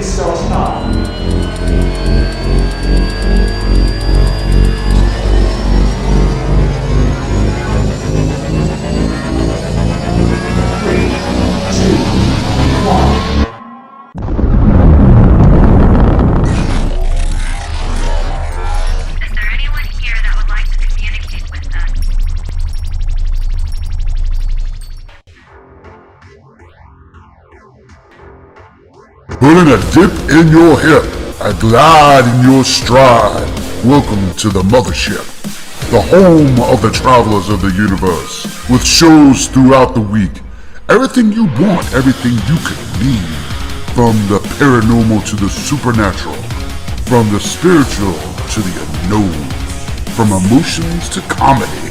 Please start now. 3, 2, 1. Is there anyone here that would like to communicate with us? Putting a dip in your hip, a glide in your stride. Welcome to the mothership, the home of the travelers of the universe, with shows throughout the week. Everything you want, everything you could need. From the paranormal to the supernatural, from the spiritual to the unknown, from emotions to comedy.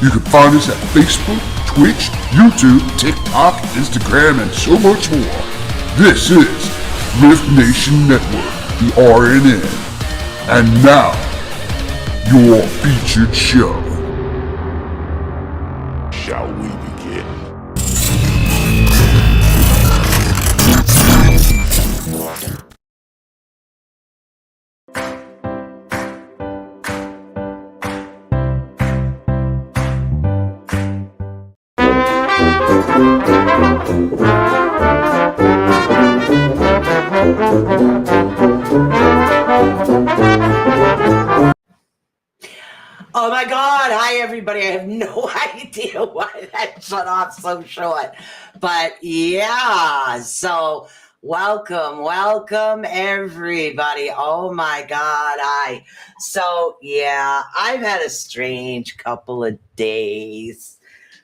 You can find us at Facebook, Twitch, YouTube, TikTok, Instagram, and so much more. This is Riftnation Network, the RNN. And now, your featured show. Shall we begin? Oh my God. Hi, everybody. I have no idea why that shut off so short. But yeah, so welcome, everybody. Oh my God. So yeah, I've had a strange couple of days.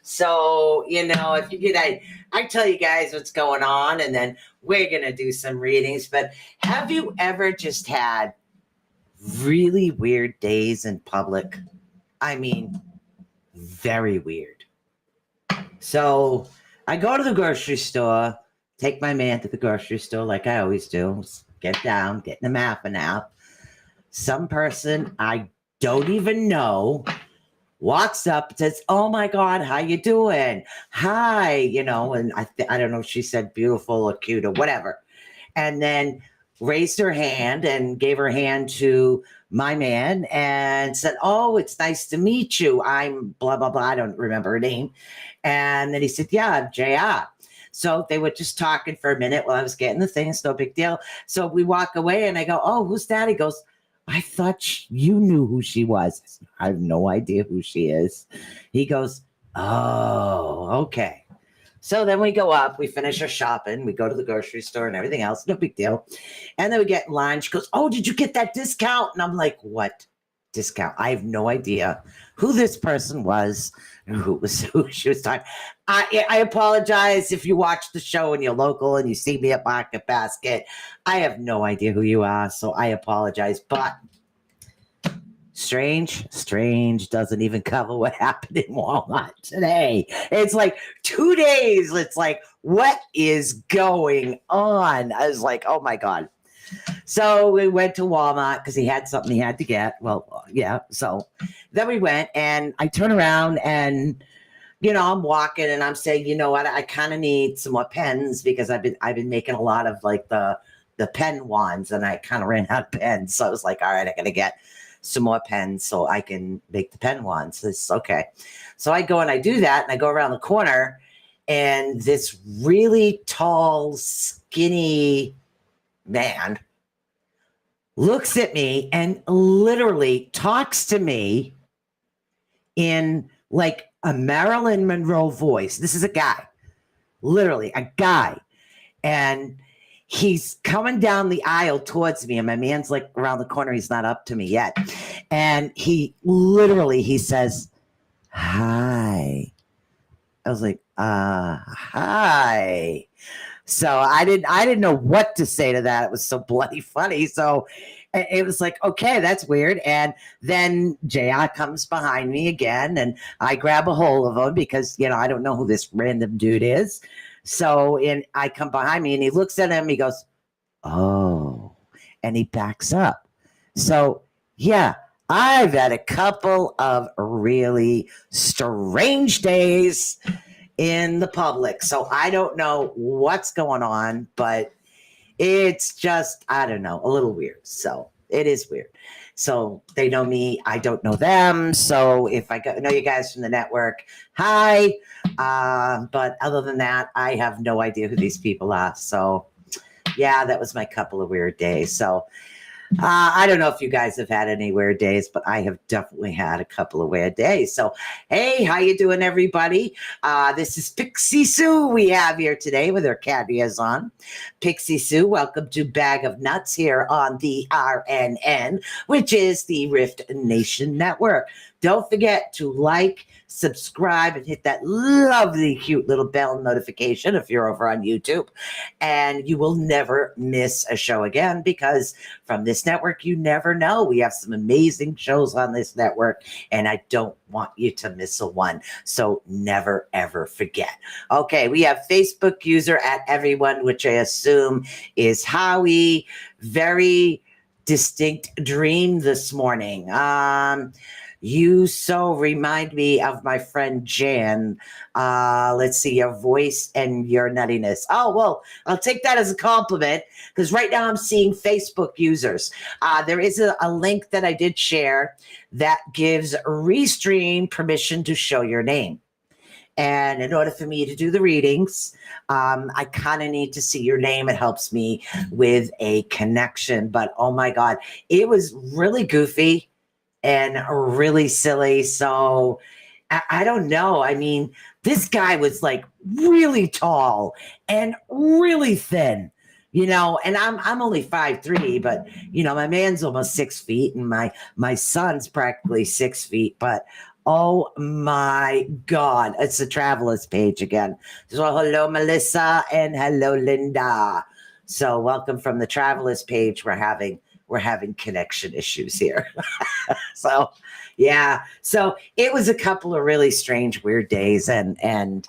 So, if you get, I tell you guys what's going on, and then we're going to do some readings. But have you ever just had really weird days in public? I mean, very weird. So I go to the grocery store, take my man to the grocery store like I always do, get down, get in a nap. Some person I don't even know walks up and says, "Oh my God, how you doing? Hi," and I don't know if she said beautiful or cute or whatever. And then raised her hand and gave her hand to my man and said, "Oh, it's nice to meet you. I'm blah, blah, blah." I don't remember her name. And then he said, "Yeah, I'm JR." So they were just talking for a minute while I was getting the thing. It's no big deal. So we walk away and I go, "Oh, who's that?" He goes, "I thought you knew who she was." I said, "I have no idea who she is." He goes, "Oh, okay." So then we go up, we finish our shopping, we go to the grocery store and everything else, no big deal. And then we get in line. She goes, "Oh, did you get that discount?" And I'm like, "What discount?" I have no idea who this person was, who she was talking. I apologize if you watch the show and you're local and you see me at Market Basket. I have no idea who you are, so I apologize. But strange doesn't even cover what happened in Walmart today. It's like 2 days. It's like, what is going on? I was like, oh my God. So we went to Walmart because he had something he had to get. Well, yeah. So then we went and I turn around and, I'm walking and I'm saying, "You know what? I kind of need some more pens because I've been making a lot of like the pen wands and I kind of ran out of pens." So I was like, all right, I got to get some more pens so I can make the pen wands. It's okay. So I go and I do that and I go around the corner and this really tall, skinny man looks at me and literally talks to me in like a Marilyn Monroe voice. This is a guy, literally a guy. And he's coming down the aisle towards me and my man's like around the corner. He's not up to me yet. And he says, "Hi." I was like, "Hi." So I didn't know what to say to that. It was so bloody funny. So it was like, okay, that's weird. And then JR comes behind me again and I grab a hold of him because, I don't know who this random dude is. So I come behind me and he looks at him. He goes, "Oh," and he backs up. So yeah, I've had a couple of really strange days in the public. So I don't know what's going on, but it's just, I don't know, a little weird. So it is weird. So they know me, I don't know them. So if I know you guys from the network, hi. But other than that, I have no idea who these people are. So yeah, that was my couple of weird days. So I don't know if you guys have had any weird days, but I have definitely had a couple of weird days. So, hey, how you doing, everybody? This is Pixie Sue we have here today with her cat ears on. Pixie Sue, welcome to Bag of Nuts here on the RNN, which is the Rift Nation Network. Don't forget to like, subscribe, and hit that lovely, cute little bell notification if you're over on YouTube. And you will never miss a show again because from this network, you never know. We have some amazing shows on this network, and I don't want you to miss a one. So never, ever forget. Okay, we have Facebook user at everyone, which I assume is Howie. Very distinct dream this morning. You so remind me of my friend Jan. Let's see, your voice and your nuttiness. Oh, well, I'll take that as a compliment because right now I'm seeing Facebook users. There is a link that I did share that gives Restream permission to show your name. And in order for me to do the readings, I kind of need to see your name. It helps me with a connection. But oh my God, it was really goofy and really silly. So I don't know. I mean, this guy was like really tall and really thin, and I'm only 5'3", but my man's almost 6 feet and my son's practically 6 feet, but oh my God, it's the Travelers page again. So hello, Melissa, and hello, Linda. So welcome from the Travelers page. We're having connection issues here. So yeah, so it was a couple of really strange, weird days, and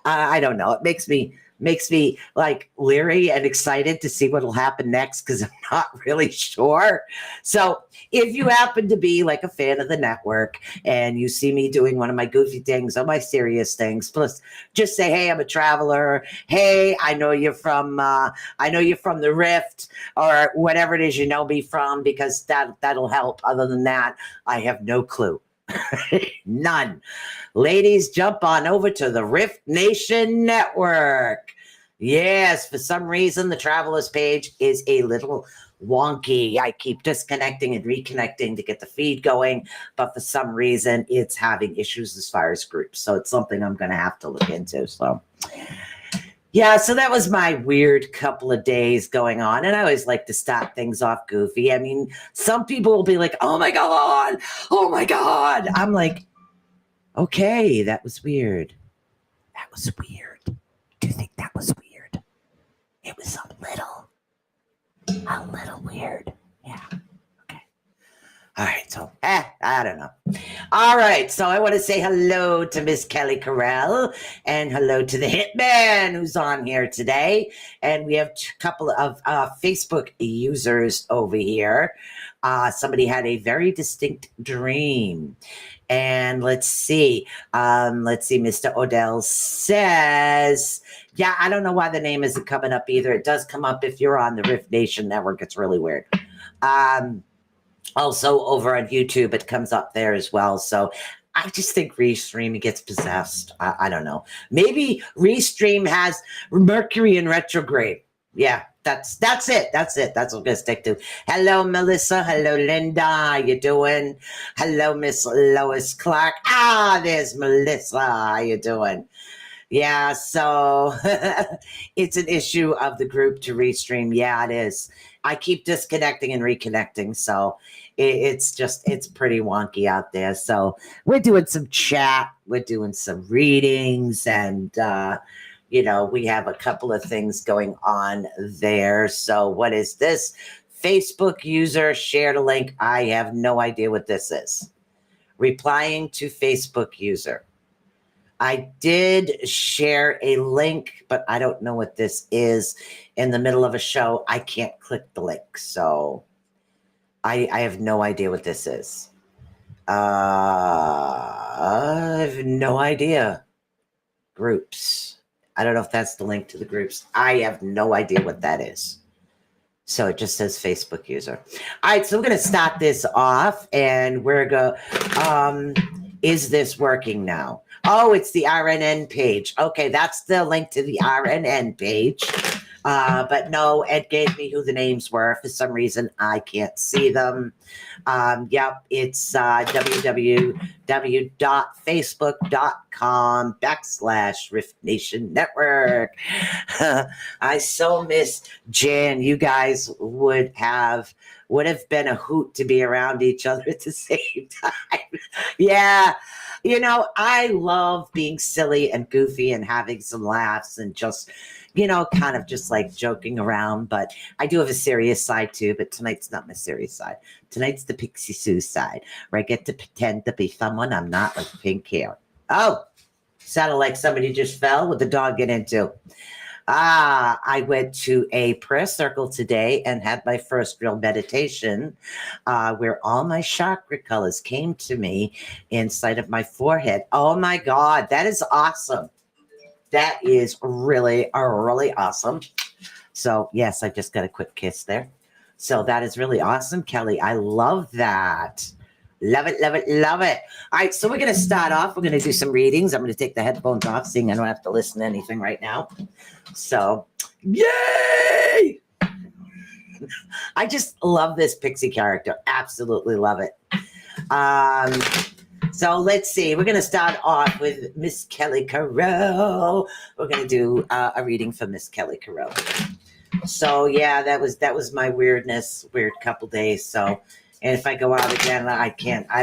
I don't know. It makes me like leery and excited to see what will happen next because I'm not really sure. So if you happen to be like a fan of the network and you see me doing one of my goofy things or my serious things, plus just say, hey, I'm a traveler. Hey, I know you're from the Rift or whatever it is you know me from, because that'll help. Other than that, I have no clue. None. Ladies, jump on over to the Rift Nation Network. Yes, for some reason, the Travelers page is a little wonky. I keep disconnecting and reconnecting to get the feed going, but for some reason, it's having issues as far as groups. So it's something I'm going to have to look into. So yeah, so that was my weird couple of days going on. And I always like to start things off goofy. I mean, some people will be like, oh my God. I'm like, okay, that was weird. That was weird. Do you think that was weird? It was a little weird. Yeah. Okay. All right. So, I don't know. All right. So I want to say hello to Miss Kelly Carell and hello to the Hitman who's on here today. And we have a couple of Facebook users over here. Somebody had a very distinct dream. And let's see. Mr. Odell says, yeah, I don't know why the name isn't coming up either. It does come up if you're on the Rift Nation Network. It's really weird. Also over on YouTube, it comes up there as well. So I just think Restream gets possessed. I don't know. Maybe Restream has Mercury in retrograde. Yeah, that's it. That's what I'm gonna stick to. Hello, Melissa. Hello, Linda. How you doing? Hello, Miss Lois Clark. There's Melissa. How you doing? Yeah, so it's an issue of the group to Restream. Yeah, it is. I keep disconnecting and reconnecting, so it's pretty wonky out there. So we're doing some chat, we're doing some readings, and we have a couple of things going on there. So what is this? Facebook user shared a link. I have no idea what this is. Replying to Facebook user. I did share a link, but I don't know what this is. In the middle of a show, I can't click the link. So I have no idea what this is. I have no idea. Groups. I don't know if that's the link to the groups. I have no idea what that is. So it just says Facebook user. All right, so we're going to start this off, and we're going is this working now? Oh, it's the RNN page. Okay, that's the link to the RNN page. But no, Ed gave me who the names were. For some reason, I can't see them. Yep, it's www.facebook.com/RiftNationNetwork. I so miss Jan. You guys would have been a hoot to be around each other at the same time. Yeah. You know, I love being silly and goofy and having some laughs and just, you know, kind of just like joking around. But I do have a serious side too, but tonight's not my serious side. Tonight's the Pixie Sue side, where I get to pretend to be someone I'm not, with pink hair. Oh, sounded like somebody just fell. What the dog get into? I went to a prayer circle today and had my first real meditation where all my chakra colors came to me inside of my forehead. Oh my God, that is awesome. That is really awesome. So yes, I just got a quick kiss there. So that is really awesome, Kelly. I love that. Love it, love it, love it. All right, so we're going to start off. We're going to do some readings. I'm going to take the headphones off, seeing I don't have to listen to anything right now. So, yay! I just love this Pixie character. Absolutely love it. So let's see. We're going to start off with Miss Kelly Carell. We're going to do a reading for Miss Kelly Carell. So yeah, that was my weird couple days. So, and if I go out again, I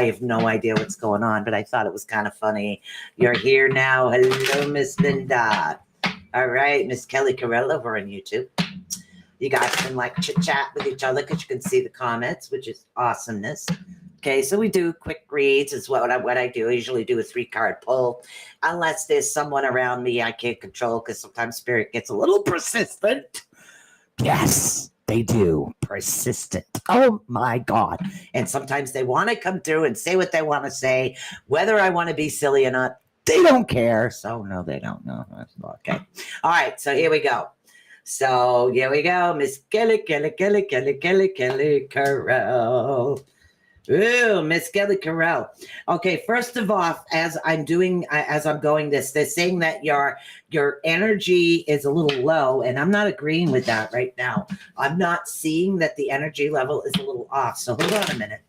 have no idea what's going on, but I thought it was kind of funny. You're here now. Hello, Miss Linda. All right, Miss Kelly Carell over on YouTube. You guys can like chit chat with each other because you can see the comments, which is awesomeness. Okay, so we do quick reads is what I do. I usually do a 3-card pull, unless there's someone around me I can't control, because sometimes spirit gets a little persistent. Yes, they do. Persistent. Oh my God. And sometimes they want to come through and say what they want to say, whether I want to be silly or not. They don't care. So no, they don't know. Okay. All right, so here we go. So here we go. Miss Kelly Carell. Ooh, Miss Kelly Carell. Okay, first of all, as I'm going this, they're saying that your energy is a little low, and I'm not agreeing with that right now. I'm not seeing that the energy level is a little off. So hold on a minute.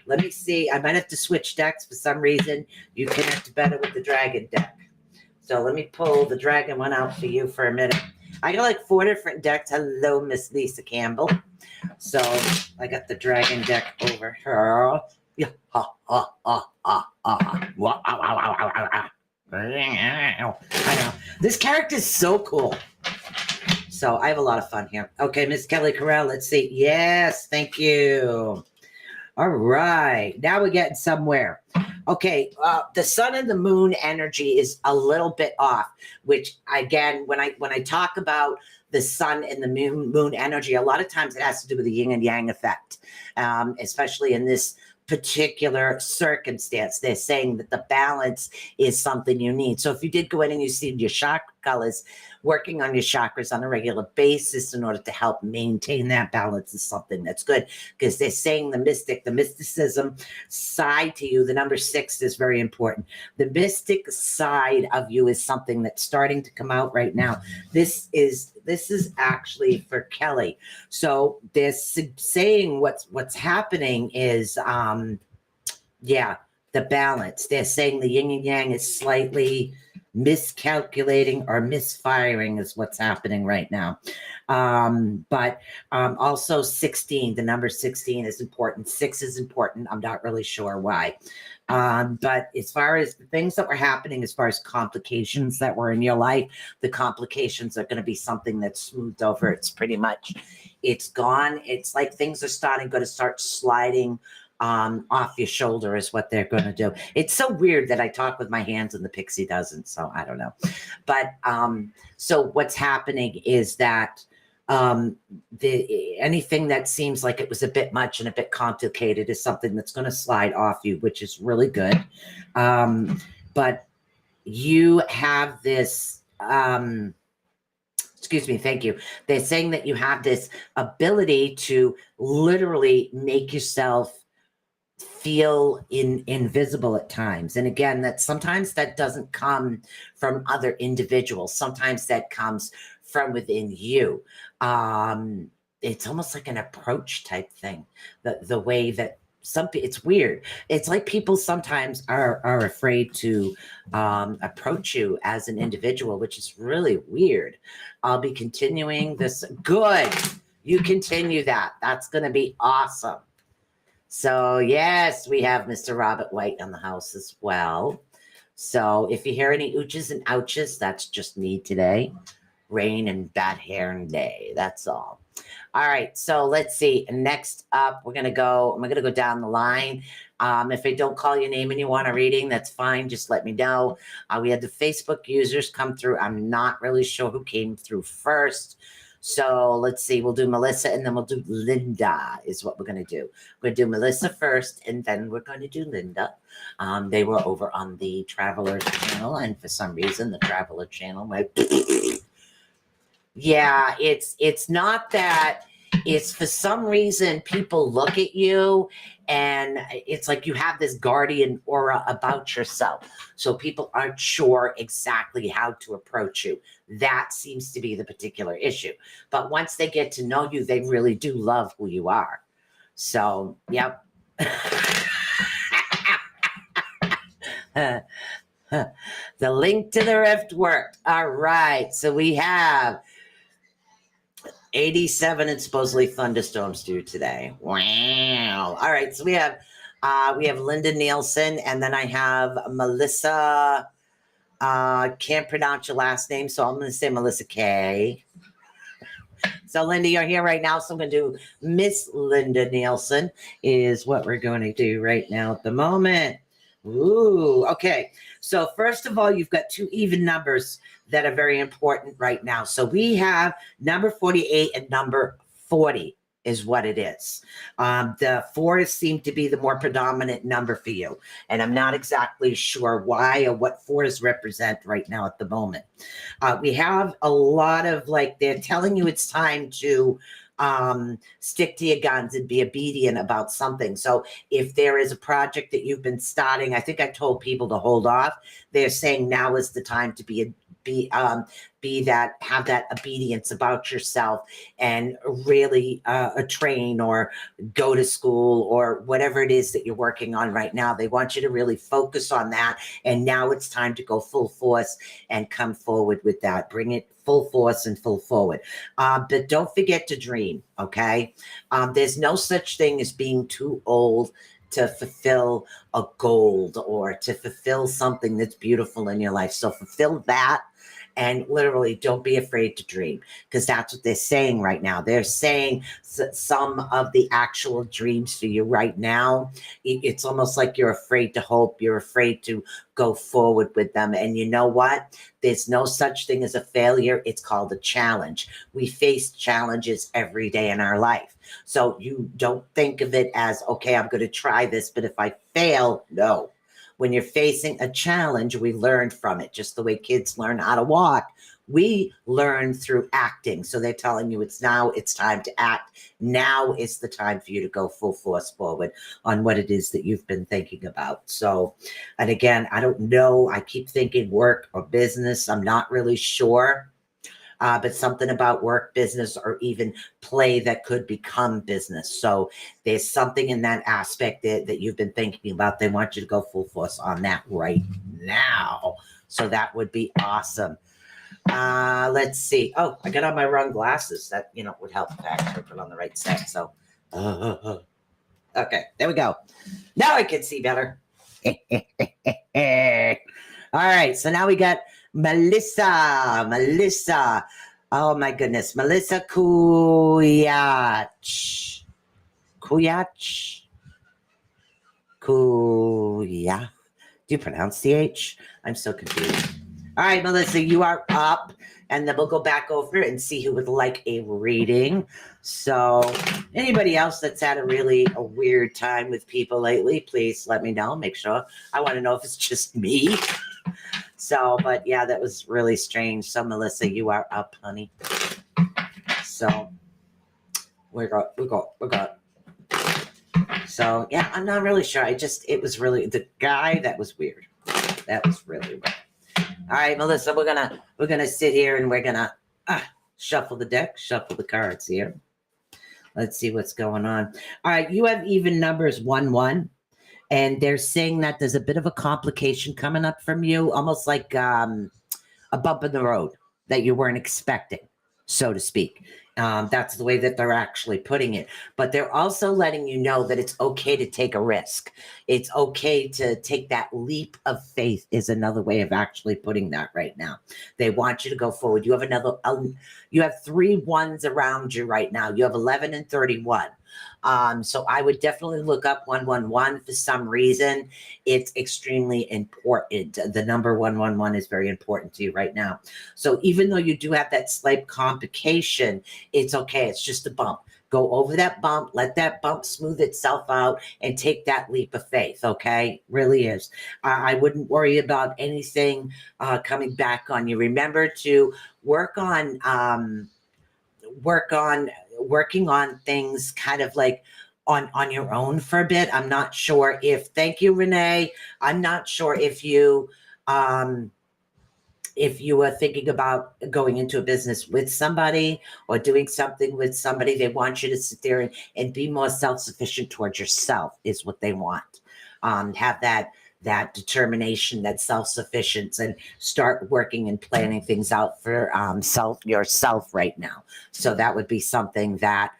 Let me see. I might have to switch decks for some reason. You connect better with the dragon deck. So let me pull the dragon one out for you for a minute. I got like 4 different decks. Hello, Miss Lisa Campbell. So I got the dragon deck over here. Yeah. I know. This character is so cool. So I have a lot of fun here. Okay, Miss Kelly Carell, let's see. Yes, thank you. All right. Now we're getting somewhere. Okay, the sun and the moon energy is a little bit off, which again, when I talk about the sun and the moon energy, a lot of times it has to do with the yin and yang effect, especially in this particular circumstance. They're saying that the balance is something you need. So if you did go in and you see your chakra colors, working on your chakras on a regular basis in order to help maintain that balance is something that's good, because they're saying the mysticism side to you, the number 6 is very important. The mystic side of you is something that's starting to come out right now. This is actually for Kelly. So they're saying what's happening is the balance. They're saying the yin and yang is slightly miscalculating or misfiring is what's happening right now. But also 16, the number 16 is important. 6 is important. I'm not really sure why. But as far as the things that were happening, as far as complications that were in your life, the complications are going to be something that's smoothed over. It's gone. It's like things are going to start sliding off your shoulder is what they're going to do. It's so weird that I talk with my hands and the pixie doesn't, so I don't know. But so what's happening is that anything that seems like it was a bit much and a bit complicated is something that's going to slide off you, which is really good. But you have this excuse me, thank you. They're saying that you have this ability to literally make yourself feel invisible at times. And again, that sometimes that doesn't come from other individuals. Sometimes that comes from within you. It's almost like an approach type thing. The way that it's weird. It's like people sometimes are afraid to approach you as an individual, which is really weird. I'll be continuing this. Good. You continue that. That's going to be awesome. So yes, we have Mr. Robert White in the house as well. So if you hear any ooches and ouches, that's just me today. Rain and bad hair and day. That's all. All right. So let's see. Next up, I'm gonna go down the line. If I don't call your name and you want a reading, that's fine. Just let me know. We had the Facebook users come through. I'm not really sure who came through first. So let's see. We'll do Melissa and then we'll do Linda is what we're going to do. We're going to do Melissa first and then we're going to do Linda. They were over on the Traveler channel, and for some reason the Traveler channel might yeah, it's not that. It's for some reason people look at you and it's like you have this guardian aura about yourself. So people aren't sure exactly how to approach you. That seems to be the particular issue. But once they get to know you, they really do love who you are. So, yep. The link to the rift worked. All right. So we have 87 and supposedly thunderstorms due today. Wow. All right. So we have Linda Nielsen, and then I have Melissa. Can't pronounce your last name, so I'm going to say Melissa K. So Linda, you're here right now. So I'm going to do Miss Linda Nielsen is what we're going to do right now at the moment. Ooh, okay. So first of all, you've got two even numbers that are very important right now. So we have number 48 and number 40 is what it is. The 4s seem to be the more predominant number for you. And I'm not exactly sure why or what 4s represent right now at the moment. We have a lot of they're telling you it's time to stick to your guns and be obedient about something. So if there is a project that you've been starting, I think I told people to hold off. They're saying now is the time to have that obedience about yourself and really train or go to school or whatever it is that you're working on right now. They want you to really focus on that. And now it's time to go full force and come forward with that. Bring it full force and full forward. But don't forget to dream, okay? There's no such thing as being too old to fulfill a goal or to fulfill something that's beautiful in your life. So fulfill that. And literally, don't be afraid to dream, because that's what they're saying right now. They're saying some of the actual dreams for you right now. It's almost like you're afraid to hope. You're afraid to go forward with them. And you know what? There's no such thing as a failure. It's called a challenge. We face challenges every day in our life. So you don't think of it as, okay, I'm going to try this, but if I fail, no. When you're facing a challenge, we learn from it. Just the way kids learn how to walk, we learn through acting. So they're telling you it's time to act. Now is the time for you to go full force forward on what it is that you've been thinking about. So, and again, I don't know. I keep thinking work or business. I'm not really sure. But something about work, business, or even play that could become business. So there's something in that aspect that you've been thinking about. They want you to go full force on that right now. So that would be awesome. Let's see. Oh, I got on my wrong glasses. That, would help if I actually put on the right set. So, okay, there we go. Now I can see better. All right, so now we got Melissa. Oh my goodness. Melissa Kuyach. Do you pronounce the H? I'm so confused. All right, Melissa, you are up. And then we'll go back over and see who would like a reading. So anybody else that's had a weird time with people lately, please let me know. Make sure. I want to know if it's just me. So, but yeah, that was really strange. So, Melissa, you are up, honey. So, we got. So, yeah, I'm not really sure. It was really the guy that was weird. That was really weird. All right, Melissa, we're gonna sit here and we're gonna shuffle the deck, shuffle the cards here. Let's see what's going on. All right, you have even numbers 1-1, and they're saying that there's a bit of a complication coming up from you, almost like a bump in the road that you weren't expecting, so to speak. That's the way that they're actually putting it. But they're also letting you know that it's okay to take a risk. It's okay to take that leap of faith is another way of actually putting that right now. They want you to go forward. You have you have 3 ones around you right now. You have 11 and 31. So I would definitely look up 111 for some reason. It's extremely important. The number 111 is very important to you right now. So even though you do have that slight complication, it's okay. It's just a bump. Go over that bump, let that bump smooth itself out, and take that leap of faith, okay? Really is. I wouldn't worry about anything coming back on you. Remember to working on things kind of like on your own for a bit. I'm not sure if, thank you, Renee. I'm not sure if you are thinking about going into a business with somebody or doing something with somebody. They want you to sit there and be more self-sufficient towards yourself is what they want. Have that determination, that self-sufficiency, and start working and planning things out for yourself right now. So that would be something that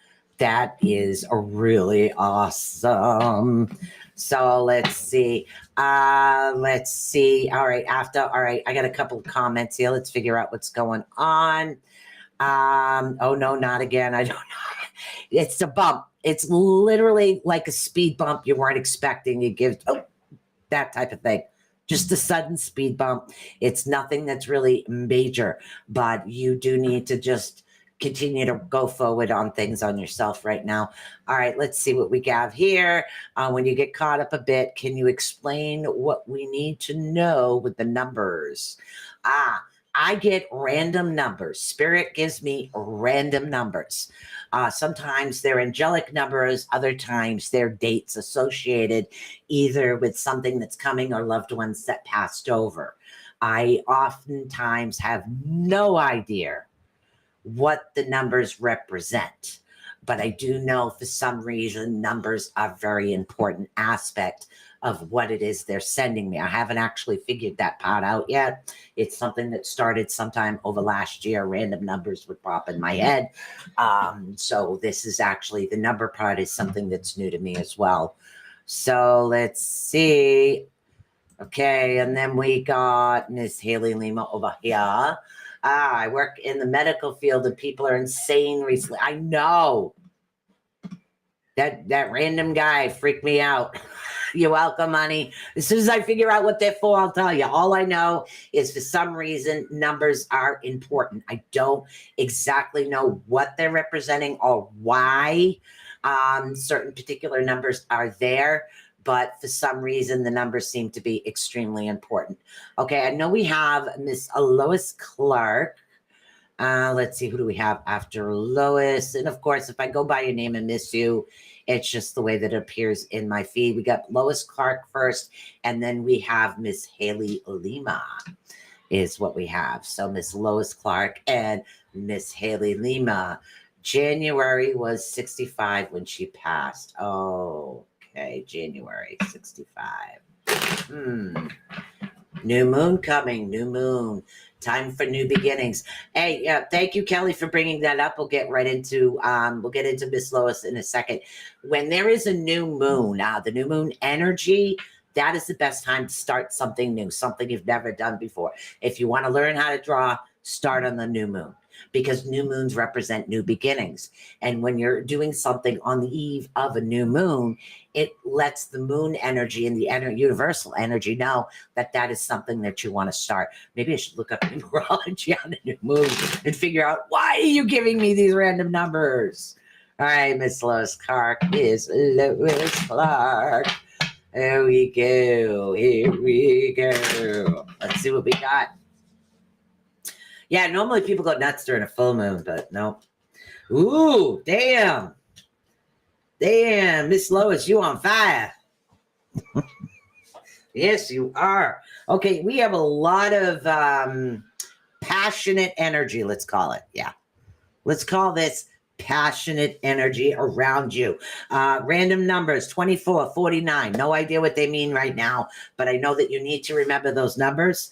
is really awesome. So let's see. All right, I got a couple of comments here. Let's figure out what's going on. Oh no, not again. I don't know. It's a bump. It's literally like a speed bump you weren't expecting. It gives that type of thing. Just a sudden speed bump. It's nothing that's really major, but you do need to just continue to go forward on things on yourself right now. All right, let's see what we have here. When you get caught up a bit, can you explain what we need to know with the numbers? I get random numbers. Spirit gives me random numbers. Sometimes they're angelic numbers. Other times they're dates associated either with something that's coming or loved ones that passed over. I oftentimes have no idea what the numbers represent, but I do know for some reason numbers are a very important aspect of what it is they're sending me. I haven't actually figured that part out yet. It's something that started sometime over last year. Random numbers would pop in my head. So this is actually, the number part is something that's new to me as well. So let's see. Okay, and then we got Miss Haley Lima over here. I work in the medical field and people are insane recently. I know. That random guy freaked me out. You're welcome, honey. As soon as I figure out what they're for, I'll tell you. All I know is for some reason, numbers are important. I don't exactly know what they're representing or why certain particular numbers are there, but for some reason, the numbers seem to be extremely important. Okay, I know we have Miss Lois Clark. Let's see, who do we have after Lois? And of course, if I go by your name and miss you, it's just the way that it appears in my feed. We got Lois Clark first, and then we have Miss Haley Lima is what we have. So Miss Lois Clark and Miss Haley Lima. January was 65 when she passed. Oh, okay, January 65. New moon coming, new moon. Time for new beginnings. Hey, yeah, thank you, Kelly, for bringing that up. We'll get right into Miss Lois in a second. When there is a new moon, the new moon energy, that is the best time to start something new, something you've never done before. If you want to learn how to draw, start on the new moon, because new moons represent new beginnings. And when you're doing something on the eve of a new moon, it lets the moon energy and the universal energy know that that is something that you want to start. Maybe I should look up numerology on the new moon and figure out, why are you giving me these random numbers? All right, Miss Lois Clark is Lois Clark. Here we go. Here we go. Let's see what we got. Yeah, normally people go nuts during a full moon, but no. Ooh, damn. Damn, Miss Lois, you on fire. Yes, you are. Okay, we have a lot of passionate energy, let's call it. Yeah. Let's call this passionate energy around you. Random numbers, 24, 49. No idea what they mean right now, but I know that you need to remember those numbers.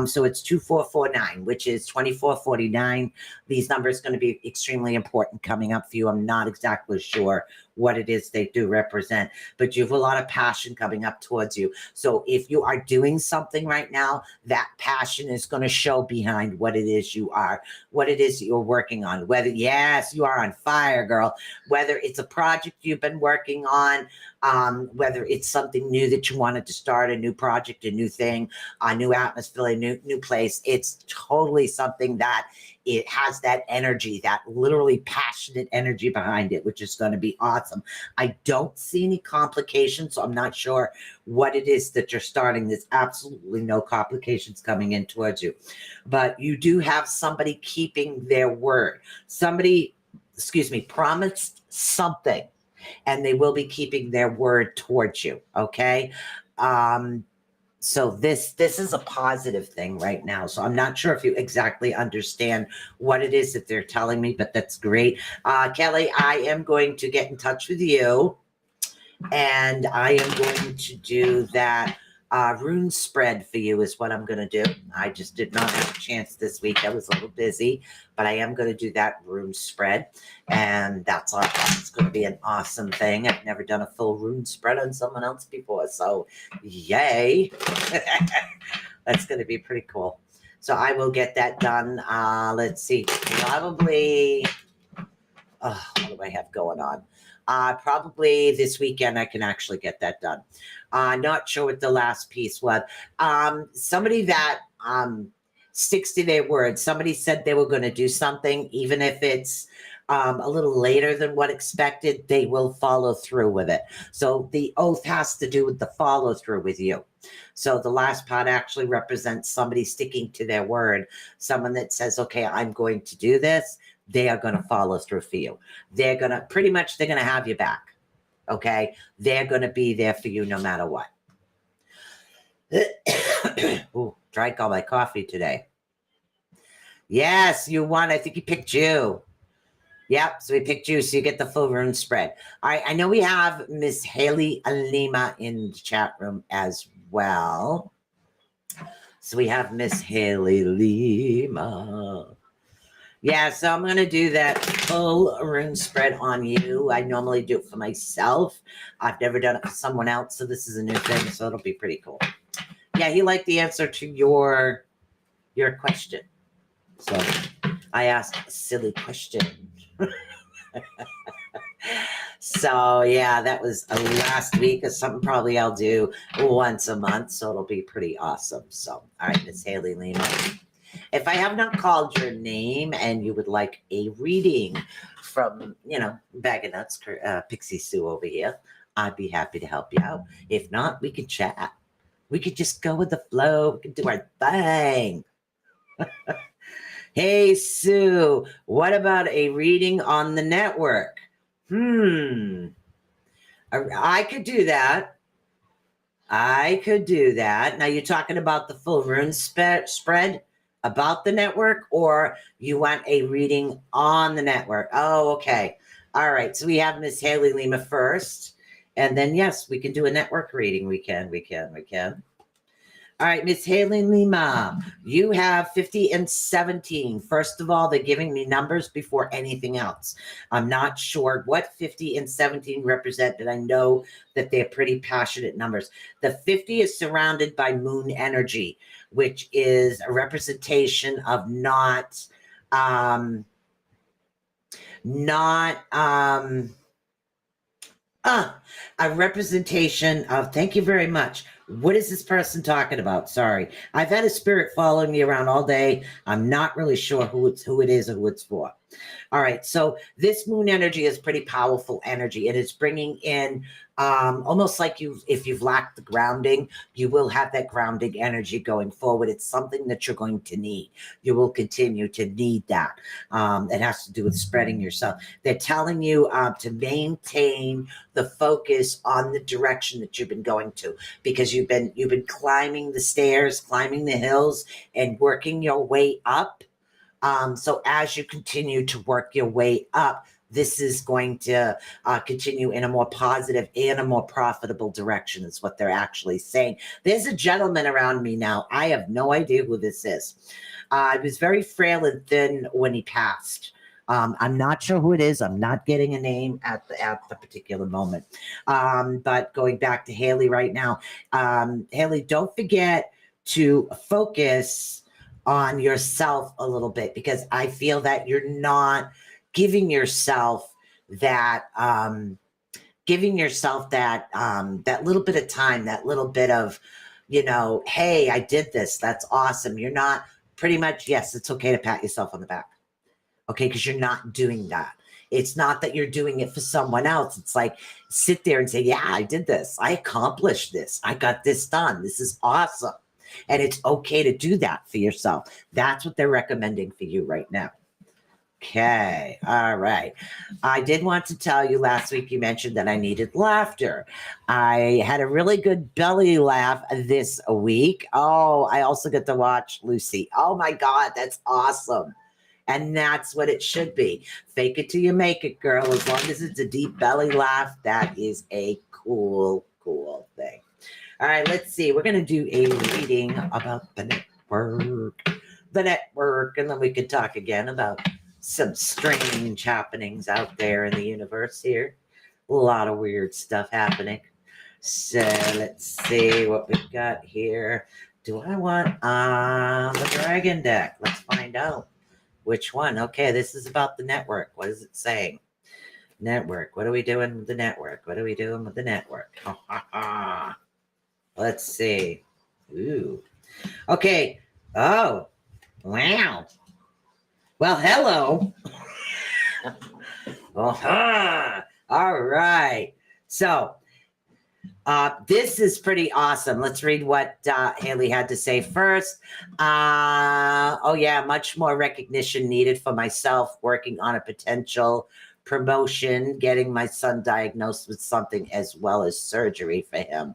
So it's 2449, which is 2449. These numbers are going to be extremely important coming up for you. I'm not exactly sure what it is they do represent, but you have a lot of passion coming up towards you. So if you are doing something right now, that passion is going to show behind what it is you are, what it is that you're working on. Whether, yes, you are on fire, girl. Whether it's a project you've been working on, whether it's something new that you wanted to start, a new project, a new thing, a new atmosphere, a new place. It's totally something that it has that energy, that literally passionate energy behind it, which is going to be awesome. I don't see any complications, so I'm not sure what it is that you're starting. There's absolutely no complications coming in towards you. But you do have somebody keeping their word. Somebody, promised something, and they will be keeping their word towards you, okay? So this is a positive thing right now. So I'm not sure if you exactly understand what it is that they're telling me, but that's great. Kelly, I am going to get in touch with you, and I am going to do that rune spread for you is what I'm going to do. I just did not have a chance this week. I was a little busy, but I am going to do that rune spread, and that's awesome. It's going to be an awesome thing. I've never done a full rune spread on someone else before, so yay. That's going to be pretty cool. So I will get that done. Let's see, probably, what do I have going on? Probably this weekend I can actually get that done. Not sure what the last piece was. Somebody that sticks to their word. Somebody said they were going to do something, even if it's a little later than what expected, they will follow through with it. So the oath has to do with the follow through with you. So the last part actually represents somebody sticking to their word. Someone that says, okay, I'm going to do this. They are going to follow through for you. They're going to they're going to have you back. Okay. They're going to be there for you no matter what. Ooh, drank all my coffee today. Yes, you won. I think he picked you. Yep. So we picked you. So you get the full rune spread. All right. I know we have Miss Haley Lima in the chat room as well. So we have Miss Haley Lima. Yeah, so I'm going to do that full rune spread on you. I normally do it for myself. I've never done it for someone else, so this is a new thing, so it'll be pretty cool. Yeah, he liked the answer to your question. So I asked a silly question. So, yeah, that was last week. It's something probably I'll do once a month, so it'll be pretty awesome. So, all right, Miss Haley Lima. If I have not called your name and you would like a reading from, Bag of Nuts, Pixie Sue over here, I'd be happy to help you out. If not, we could chat. We could just go with the flow. We could do our thing. Hey, Sue, what about a reading on the network? I could do that. Now, you're talking about the full rune spread? About the network, or you want a reading on the network? Oh, okay. All right. So we have Miss Haley Lima first, and then yes, we can do a network reading. We can. All right, Miss Haley Lima, you have 50 and 17. First of all, they're giving me numbers before anything else. I'm not sure what 50 and 17 represent, but I know that they're pretty passionate numbers. The 50 is surrounded by moon energy, which is a representation of a representation of, thank you very much. What is this person talking about? Sorry. I've had a spirit following me around all day. I'm not really sure who it is or who it's for. All right, so this moon energy is pretty powerful energy. It is bringing in almost like if you've lacked the grounding, you will have that grounding energy going forward. It's something that you're going to need. You will continue to need that. It has to do with spreading yourself. They're telling you to maintain the focus on the direction that you've been going to, because you've been climbing the stairs, climbing the hills, and working your way up. So as you continue to work your way up, this is going to continue in a more positive and a more profitable direction, is what they're actually saying. There's a gentleman around me now. I have no idea who this is. He was very frail and thin when he passed. I'm not sure who it is. I'm not getting a name at the particular moment. But going back to Haley right now, Haley, don't forget to focus on yourself a little bit, because I feel that you're not giving yourself that that little bit of time, that little bit of, hey, I did this. That's awesome. You're not pretty much, yes, it's okay to pat yourself on the back. Okay, because you're not doing that. It's not that you're doing it for someone else. It's like, sit there and say, yeah, I did this. I accomplished this. I got this done. This is awesome. And it's okay to do that for yourself. That's what they're recommending for you right now. Okay. All right. I did want to tell you, last week you mentioned that I needed laughter. I had a really good belly laugh this week. Oh, I also get to watch Lucy. Oh my God, that's awesome. And that's what it should be. Fake it till you make it, girl. As long as it's a deep belly laugh, that is a cool, cool thing. All right, let's see. We're going to do a reading about the network, and then we can talk again about some strange happenings out there in the universe here. A lot of weird stuff happening. So let's see what we've got here. Do I want the dragon deck? Let's find out which one. Okay, this is about the network. What is it saying? Network. What are we doing with the network? What are we doing with the network? Ha ha ha. Let's see. Ooh. Okay. Oh, wow. Well, hello. Uh-huh. All right. So this is pretty awesome. Let's read what Haley had to say first. Oh, yeah. Much more recognition needed for myself, working on a potential promotion, getting my son diagnosed with something as well as surgery for him.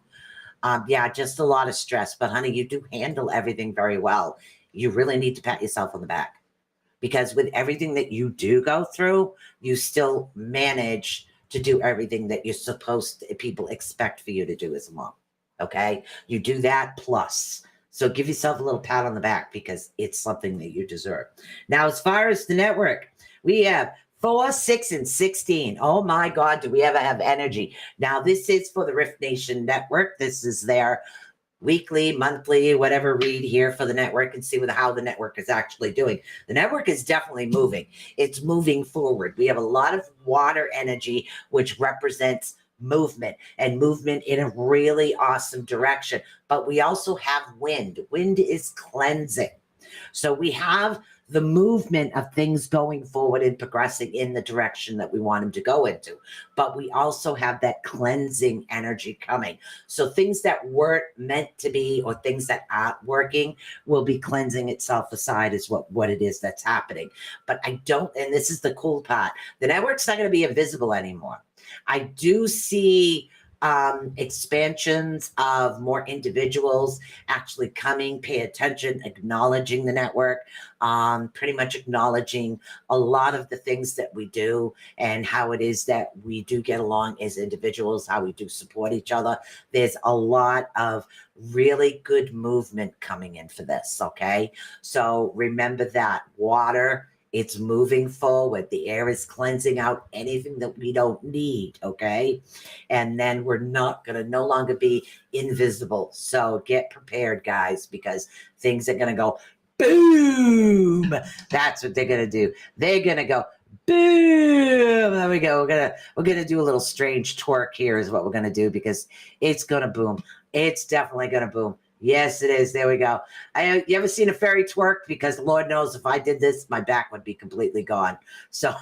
Yeah, just a lot of stress. But honey, you do handle everything very well. You really need to pat yourself on the back, because with everything that you do go through, you still manage to do everything that you're supposed to, people expect for you to do as a mom. Okay? You do that plus. So give yourself a little pat on the back, because it's something that you deserve. Now, as far as the network, we have 4, 6, and 16. Oh my God, do we ever have energy? Now, this is for the Rift Nation Network. This is their weekly, monthly, whatever read here for the network, and see how the network is actually doing. The network is definitely moving. It's moving forward. We have a lot of water energy, which represents movement, and movement in a really awesome direction. But we also have wind. Wind is cleansing. So we have the movement of things going forward and progressing in the direction that we want them to go into. But we also have that cleansing energy coming. So things that weren't meant to be, or things that aren't working, will be cleansing itself aside, is what it is that's happening. But I don't, and this is the cool part, the network's not going to be invisible anymore. I do see expansions of more individuals actually coming, pay attention, acknowledging the network, pretty much acknowledging a lot of the things that we do, and how it is that we do get along as individuals, how we do support each other. There's a lot of really good movement coming in for this, okay? So remember that water, it's moving forward. The air is cleansing out anything that we don't need, okay? And then we're not going to no longer be invisible. So get prepared, guys, because things are going to go boom. That's what they're going to do. They're going to go boom. There we go. We're gonna do a little strange twerk here is what we're going to do, because it's going to boom. It's definitely going to boom. Yes, it is. There we go. You ever seen a fairy twerk? Because Lord knows if I did this, my back would be completely gone. So,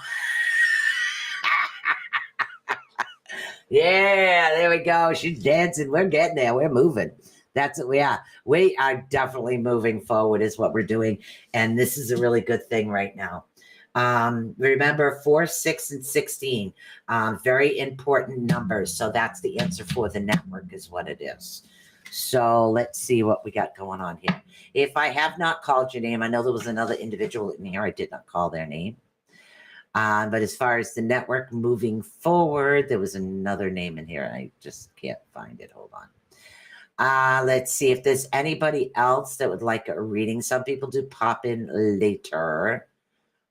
yeah, there we go. She's dancing. We're getting there. We're moving. That's what we are. We are definitely moving forward is what we're doing. And this is a really good thing right now. Remember 4, 6, and 16. Very important numbers. So that's the answer for the network is what it is. So let's see what we got going on here. If I have not called your name, I know there was another individual in here. I did not call their name. But as far as the network moving forward, there was another name in here. I just can't find it. Hold on. Let's see if there's anybody else that would like a reading. Some people do pop in later,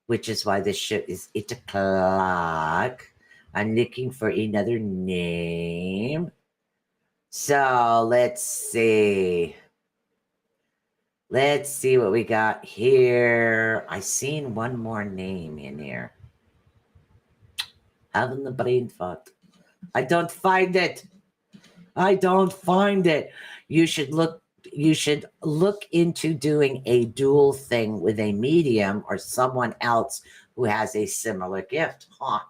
which is why this shit is 8 o'clock. I'm looking for another name. So let's see. Let's see what we got here. I seen one more name in here. Having the brain fart. I don't find it. I don't find it. You should look into doing a dual thing with a medium or someone else who has a similar gift. Huh.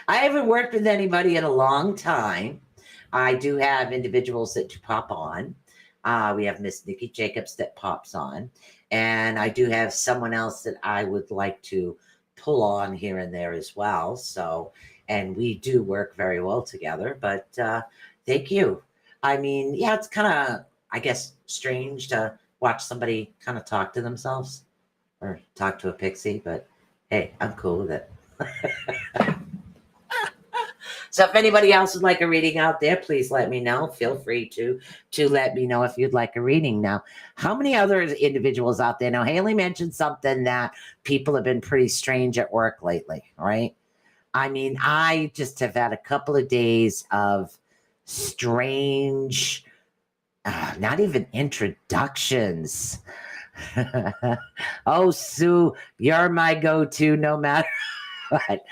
I haven't worked with anybody in a long time. I do have individuals that do pop on. We have Miss Nikki Jacobs that pops on. And I do have someone else that I would like to pull on here and there as well. So, and we do work very well together. But thank you. I mean, yeah, it's kind of, I guess, strange to watch somebody kind of talk to themselves or talk to a pixie. But hey, I'm cool with it. So if anybody else would like a reading out there, please let me know. Feel free to let me know if you'd like a reading. Now, how many other individuals out there? Now, Haley mentioned something that people have been pretty strange at work lately, right? I mean, I just have had a couple of days of strange, not even introductions. Oh, Sue, you're my go-to no matter what.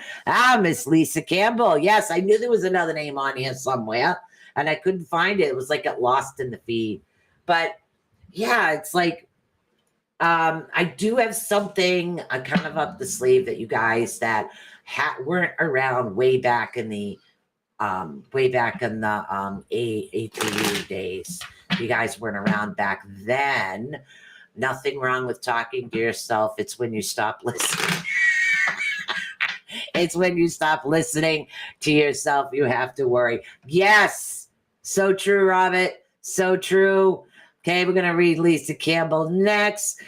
Miss Lisa Campbell. Yes, I knew there was another name on here somewhere, and I couldn't find it. It was like it lost in the feed. But yeah, it's like I do have something kind of up the sleeve that you guys that weren't around way back in the ATU days. You guys weren't around back then. Nothing wrong with talking to yourself. It's when you stop listening. It's when you stop listening to yourself, you have to worry. Yes. So true, Robert. So true. Okay, we're going to read Lisa Campbell next.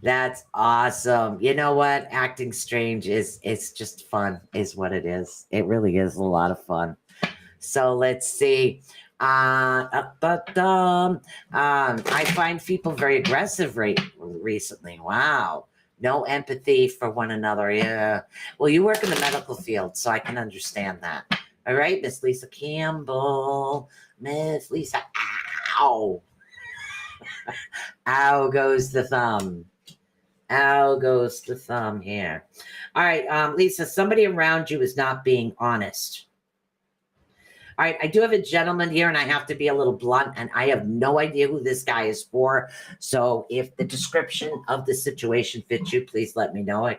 That's awesome. You know what? Acting strange it's just fun, is what it is. It really is a lot of fun. So let's see. I find people very aggressive recently. Wow. No empathy for one another. Yeah. Well, you work in the medical field, so I can understand that. All right, Miss Lisa Campbell. Miss Lisa. Ow. Ow goes the thumb. Ow goes the thumb here. All right, Lisa, somebody around you is not being honest. All right, I do have a gentleman here, and I have to be a little blunt, and I have no idea who this guy is for. So if the description of the situation fits you, please let me know.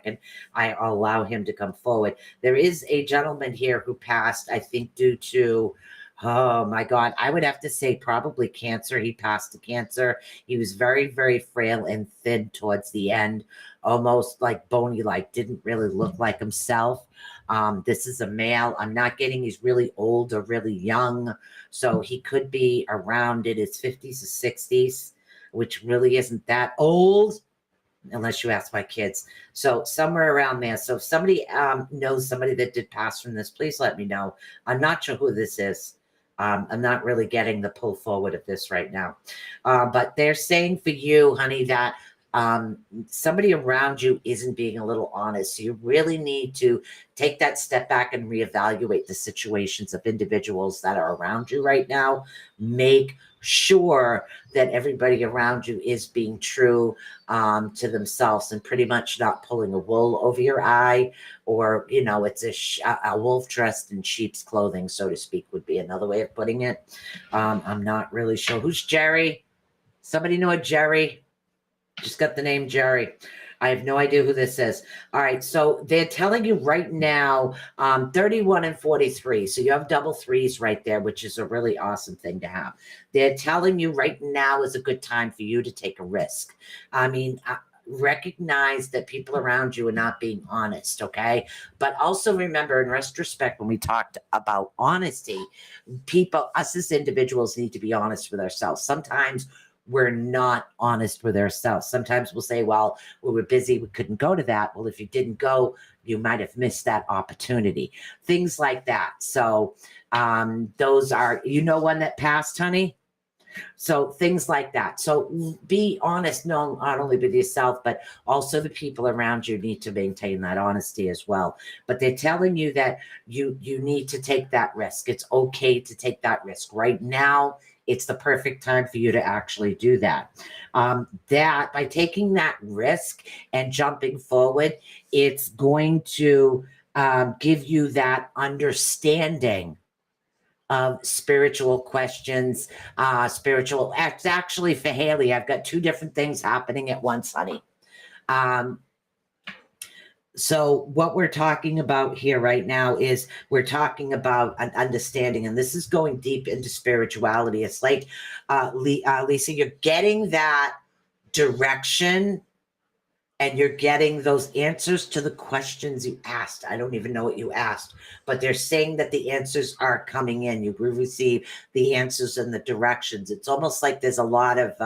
I'll allow him to come forward. There is a gentleman here who passed, I think, due to, oh my God, I would have to say probably cancer. He passed to cancer. He was very, very frail and thin towards the end, almost like bony, like didn't really look like himself. This is a male. I'm not getting he's really old or really young. So he could be around in his 50s or 60s, which really isn't that old, unless you ask my kids. So somewhere around there. So if somebody knows somebody that did pass from this, please let me know. I'm not sure who this is. I'm not really getting the pull forward of this right now. But they're saying for you, honey, that somebody around you isn't being a little honest. So you really need to take that step back and reevaluate the situations of individuals that are around you right now. Make sure that everybody around you is being true to themselves and pretty much not pulling a wool over your eye, or, you know, it's a wolf dressed in sheep's clothing, so to speak, would be another way of putting it. I'm not really sure. Who's Jerry? Somebody know a Jerry? Just got the name Jerry. I have no idea who this is. All right, so they're telling you right now, 31 and 43. So you have double threes right there, which is a really awesome thing to have. They're telling you right now is a good time for you to take a risk. I mean, recognize that people around you are not being honest, okay? But also remember, in retrospect, when we talked about honesty, people, us as individuals, need to be honest with ourselves. Sometimes we're not honest with ourselves. Sometimes we'll say, well, we were busy, we couldn't go to that. Well, if you didn't go, you might have missed that opportunity. Things like that. So those are, you know, one that passed, honey? So things like that. So be honest, not only with yourself, but also the people around you need to maintain that honesty as well. But they're telling you that you need to take that risk. It's okay to take that risk. Right now, it's the perfect time for you to actually do that. That by taking that risk and jumping forward, it's going to give you that understanding of spiritual questions, spiritual. It's actually for Haley. I've got two different things happening at once, honey. So what we're talking about here right now is we're talking about an understanding, and this is going deep into spirituality. It's like, Lisa, you're getting that direction and you're getting those answers to the questions you asked. I don't even know what you asked, but they're saying that the answers are coming in. You will receive the answers and the directions. It's almost like there's a lot of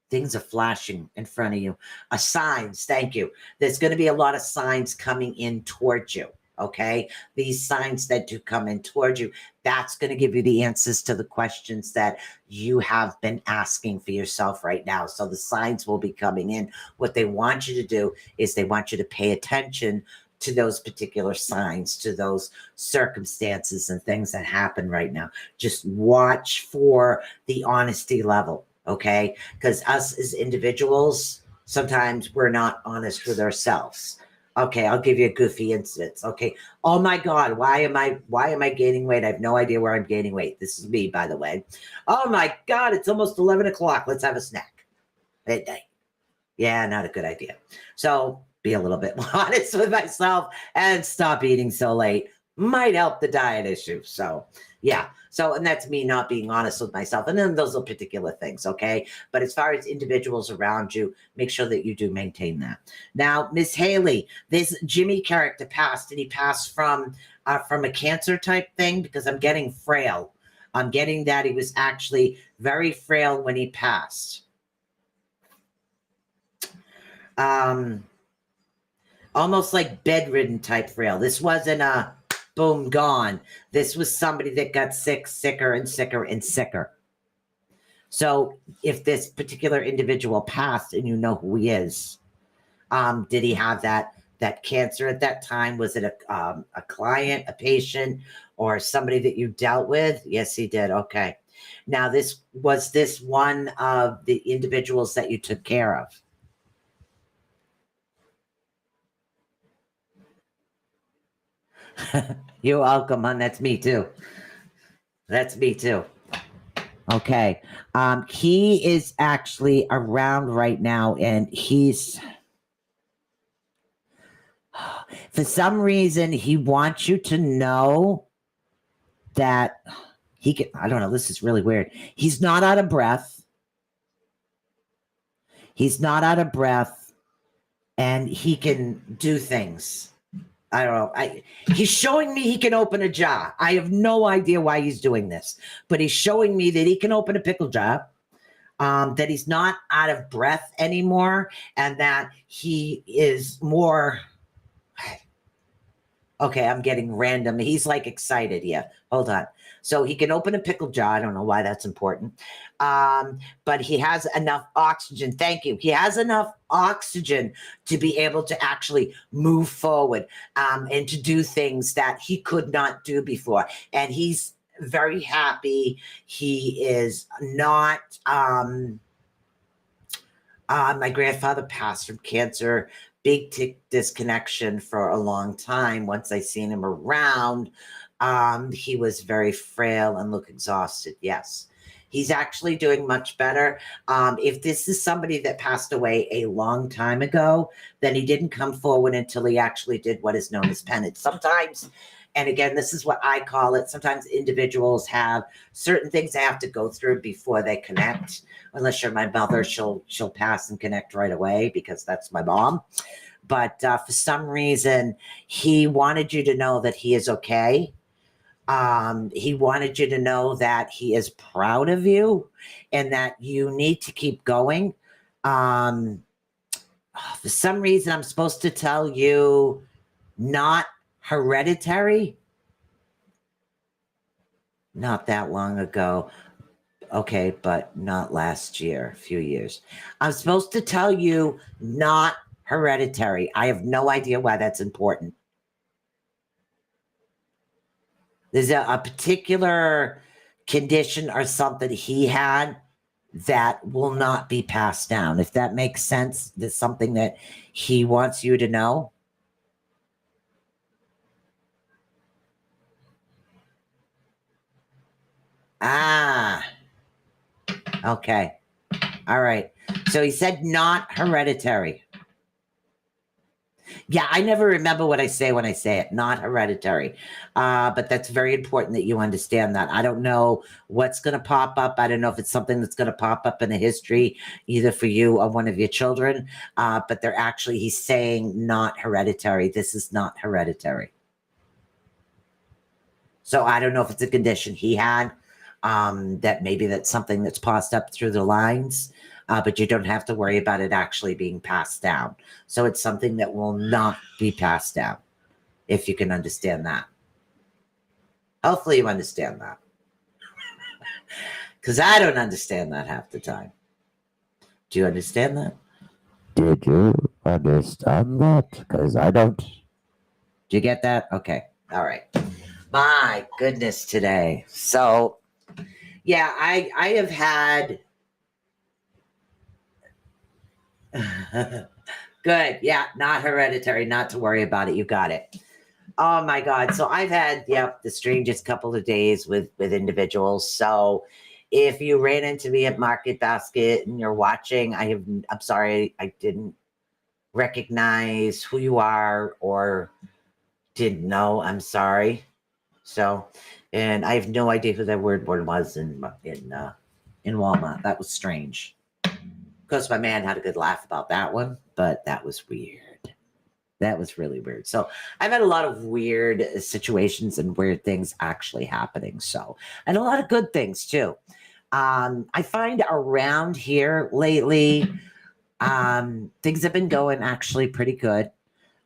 things are flashing in front of you. Signs, thank you. There's going to be a lot of signs coming in towards you, okay? These signs that do come in towards you, that's going to give you the answers to the questions that you have been asking for yourself right now. So the signs will be coming in. What they want you to do is they want you to pay attention to those particular signs, to those circumstances and things that happen right now. Just watch for the honesty level. Okay, because us as individuals, sometimes we're not honest with ourselves. Okay, I'll give you a goofy instance. Okay, oh my God, why am I gaining weight? I have no idea where I'm gaining weight. This is me, by the way. Oh my God, it's almost 11 o'clock. Let's have a snack. Midnight. Yeah, not a good idea. So be a little bit more honest with myself and stop eating so late. Might help the diet issue. So yeah. So, and that's me not being honest with myself. And then those are particular things, okay? But as far as individuals around you, make sure that you do maintain that. Now, Miss Haley, this Jimmy character passed, and he passed from a cancer type thing, because I'm getting frail. I'm getting that he was actually very frail when he passed. Almost like bedridden type frail. This wasn't a boom, gone. This was somebody that got sick, sicker and sicker and sicker. So if this particular individual passed and you know who he is, did he have that cancer at that time? Was it a client, a patient, or somebody that you dealt with? Yes, he did. Okay. Now, this one of the individuals that you took care of? You're welcome, hon. That's me too. That's me too. Okay. He is actually around right now, and he's, for some reason, he wants you to know that he can, I don't know, this is really weird. He's not out of breath. He's not out of breath, and he can do things. I don't know. He's showing me he can open a jar. I have no idea why he's doing this, but he's showing me that he can open a pickle jar, that he's not out of breath anymore, and that he is more, Okay, I'm getting random. He's like excited. Yeah, hold on. So he can open a pickle jar. I don't know why that's important. But he has enough oxygen. Thank you. He has enough oxygen to be able to actually move forward and to do things that he could not do before. And he's very happy. He is not. My grandfather passed from cancer. Big disconnection for a long time. Once I seen him around, he was very frail and looked exhausted. Yes, he's actually doing much better. If this is somebody that passed away a long time ago, then he didn't come forward until he actually did what is known as penance. Sometimes, and again, this is what I call it. Sometimes individuals have certain things they have to go through before they connect. Unless you're my mother, she'll pass and connect right away because that's my mom. But for some reason, he wanted you to know that he is okay. He wanted you to know that he is proud of you and that you need to keep going. For some reason, I'm supposed to tell you not hereditary. Not that long ago. Okay, but not last year, a few years. I'm supposed to tell you not hereditary. I have no idea why that's important. There's a particular condition or something he had that will not be passed down. If that makes sense, there's something that he wants you to know. Ah, okay. All right. So he said not hereditary. Yeah, I never remember what I say when I say it, not hereditary. But that's very important that you understand that. I don't know what's going to pop up. I don't know if it's something that's going to pop up in the history, either for you or one of your children. But they're actually, he's saying not hereditary. This is not hereditary. So I don't know if it's a condition he had, that maybe that's something that's passed up through the lines. But you don't have to worry about it actually being passed down. So it's something that will not be passed down, if you can understand that. Hopefully you understand that. Because I don't understand that half the time. Do you understand that? Did you understand that? Because I don't. Do you get that? Okay. All right. My goodness today. So, yeah, I have had... Good. Yeah, not hereditary. Not to worry about it. You got it. Oh my God. So I've had, the strangest couple of days with individuals. So if you ran into me at Market Basket and you're watching, I'm sorry, I didn't recognize who you are or didn't know. I'm sorry. So, and I have no idea who that word was in Walmart. That was strange. Of course, my man had a good laugh about that one, but that was weird. That was really weird. So I've had a lot of weird situations and weird things actually happening. So, and a lot of good things too. I find around here lately, things have been going actually pretty good.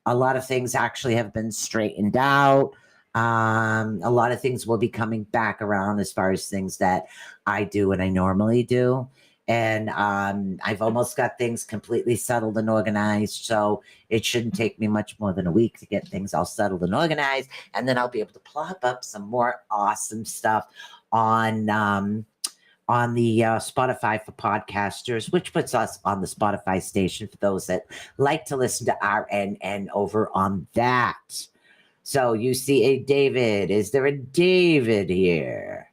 A lot of things actually have been straightened out. A lot of things will be coming back around as far as things that I do and I normally do. And I've almost got things completely settled and organized. So it shouldn't take me much more than a week to get things all settled and organized. And then I'll be able to plop up some more awesome stuff on the Spotify for podcasters, which puts us on the Spotify station for those that like to listen to RNN over on that. So you see a David. Is there a David here?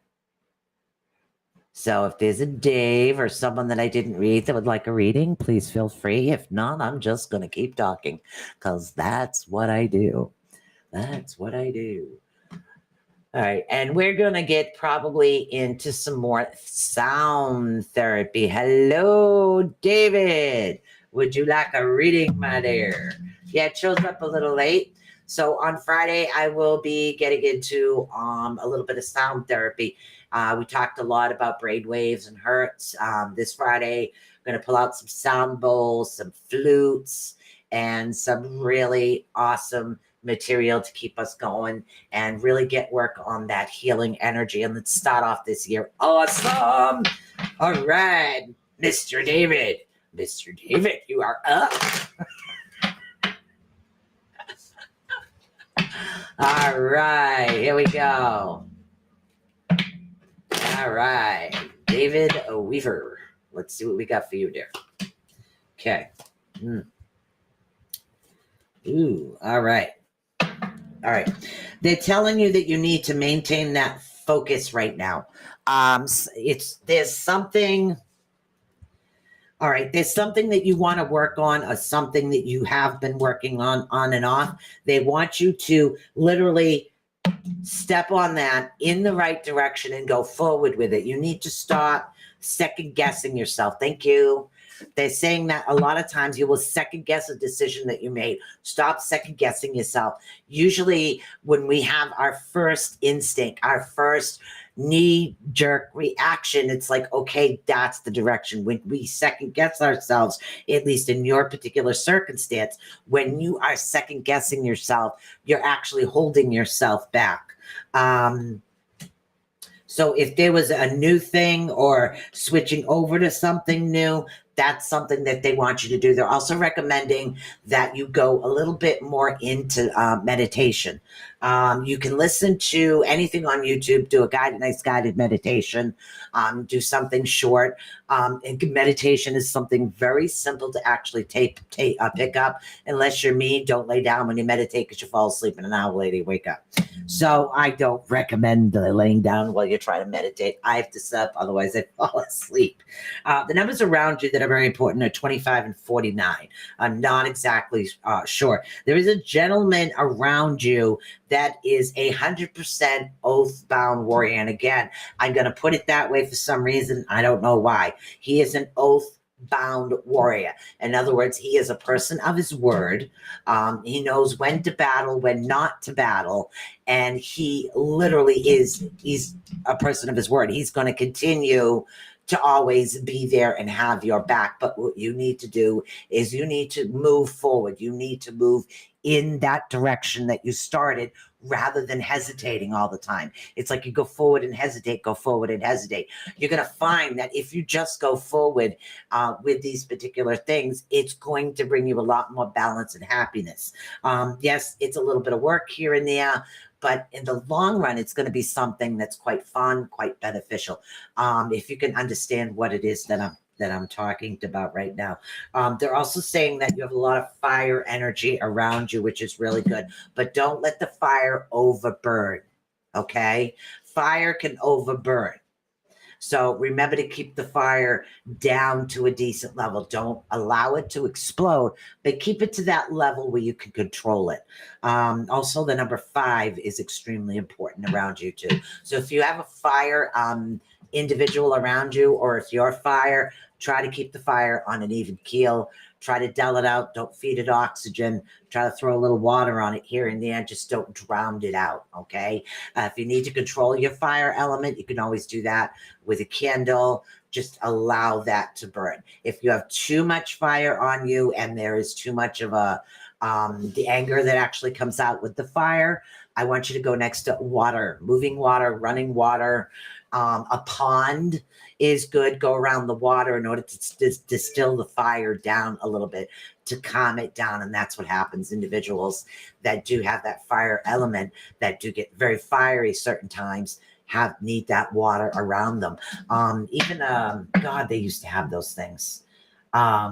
So if there's a Dave or someone that I didn't read that would like a reading, please feel free. If not, I'm just going to keep talking because that's what I do. That's what I do. All right. And we're going to get probably into some more sound therapy. Hello, David. Would you like a reading, my dear? Yeah, it shows up a little late. So on Friday, I will be getting into a little bit of sound therapy. We talked a lot about brainwaves and hertz. This Friday, I'm going to pull out some sound bowls, some flutes, and some really awesome material to keep us going and really get work on that healing energy. And let's start off this year awesome. All right, Mr. David. Mr. David, you are up. All right, here we go. All right, David Weaver. Let's see what we got for you there. Okay. Ooh, all right. All right. They're telling you that you need to maintain that focus right now. There's something. All right, there's something that you want to work on, or something that you have been working on and off. They want you to literally step on that in the right direction and go forward with it. You need to stop second guessing yourself. Thank you. They're saying that a lot of times you will second guess a decision that you made. Stop second guessing yourself. Usually when we have our first instinct, our first knee-jerk reaction, it's like, okay, that's the direction. When we second guess ourselves, at least in your particular circumstance, when you are second guessing yourself, you're actually holding yourself back. So if there was a new thing or switching over to something new, that's something that they want you to do. They're also recommending that you go a little bit more into meditation. You can listen to anything on YouTube, do a nice guided meditation, do something short. And meditation is something very simple to actually pick up. Unless you're me, don't lay down when you meditate because you fall asleep and an hour later you wake up. So I don't recommend laying down while you're trying to meditate. I have to sit up, otherwise I fall asleep. The numbers around you that are very important are 25 and 49. I'm not exactly sure. There is a gentleman around you that is 100% oath-bound warrior. And again, I'm going to put it that way for some reason. I don't know why. He is an oath-bound warrior. In other words, he is a person of his word. He knows when to battle, when not to battle. And he literally he's a person of his word. He's going to continue to always be there and have your back. But what you need to do is you need to move forward. You need to move in that direction that you started rather than hesitating all the time. It's like you go forward and hesitate, go forward and hesitate. You're going to find that if you just go forward with these particular things, it's going to bring you a lot more balance and happiness. Yes, it's a little bit of work here and there, but in the long run, it's going to be something that's quite fun, quite beneficial. If you can understand what it is that I'm talking about right now. They're also saying that you have a lot of fire energy around you, which is really good, but don't let the fire overburn. Okay. Fire can overburn. So remember to keep the fire down to a decent level. Don't allow it to explode, but keep it to that level where you can control it. Also, the number 5 is extremely important around you too. So if you have a fire individual around you, or if you're fire, try to keep the fire on an even keel. Try to dull it out. Don't feed it oxygen. Try to throw a little water on it here and there. Just don't drown it out, okay? If you need to control your fire element, you can always do that with a candle. Just allow that to burn. If you have too much fire on you and there is too much of the anger that actually comes out with the fire, I want you to go next to water, moving water, running water. A pond is good. Go around the water in order to distill the fire down a little bit, to calm it down. And that's what happens. Individuals that do have that fire element, that do get very fiery certain times, need that water around them. God, they used to have those things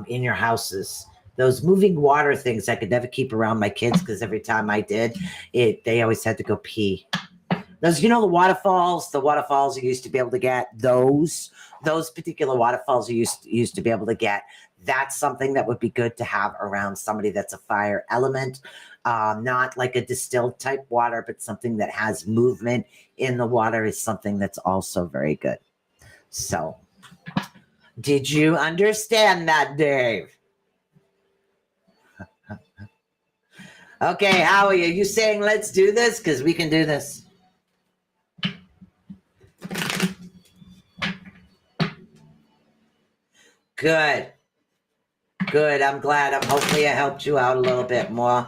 in your houses. Those moving water things I could never keep around my kids, because every time I did it, they always had to go pee. Those, the waterfalls you used to be able to get, those particular waterfalls you used to be able to get, that's something that would be good to have around somebody that's a fire element. Not like a distilled type water, but something that has movement in the water is something that's also very good. So, did you understand that, Dave? Okay, Howie, are you saying let's do this? Because we can do this. Good. I'm glad. Hopefully I helped you out a little bit more.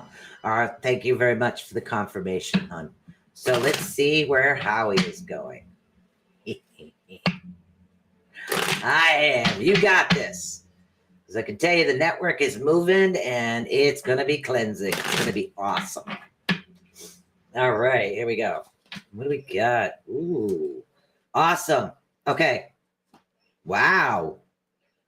Thank you very much for the confirmation, hon. So let's see where Howie is going. I am. You got this. As I can tell you, the network is moving and it's going to be cleansing. It's going to be awesome. All right, here we go. What do we got? Ooh, awesome. Okay. Wow.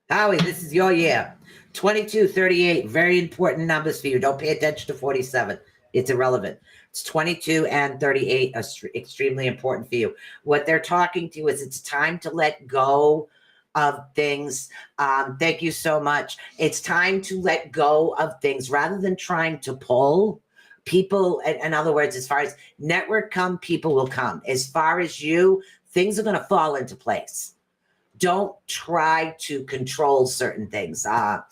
Howie, this is your year. 22, 38, very important numbers for you. Don't pay attention to 47. It's irrelevant. It's 22 and 38 are extremely important for you. What they're talking to you is it's time to let go of things. Thank you so much. It's time to let go of things rather than trying to pull people. In other words, as far as network come, people will come. As far as you, things are going to fall into place. Don't try to control certain things. A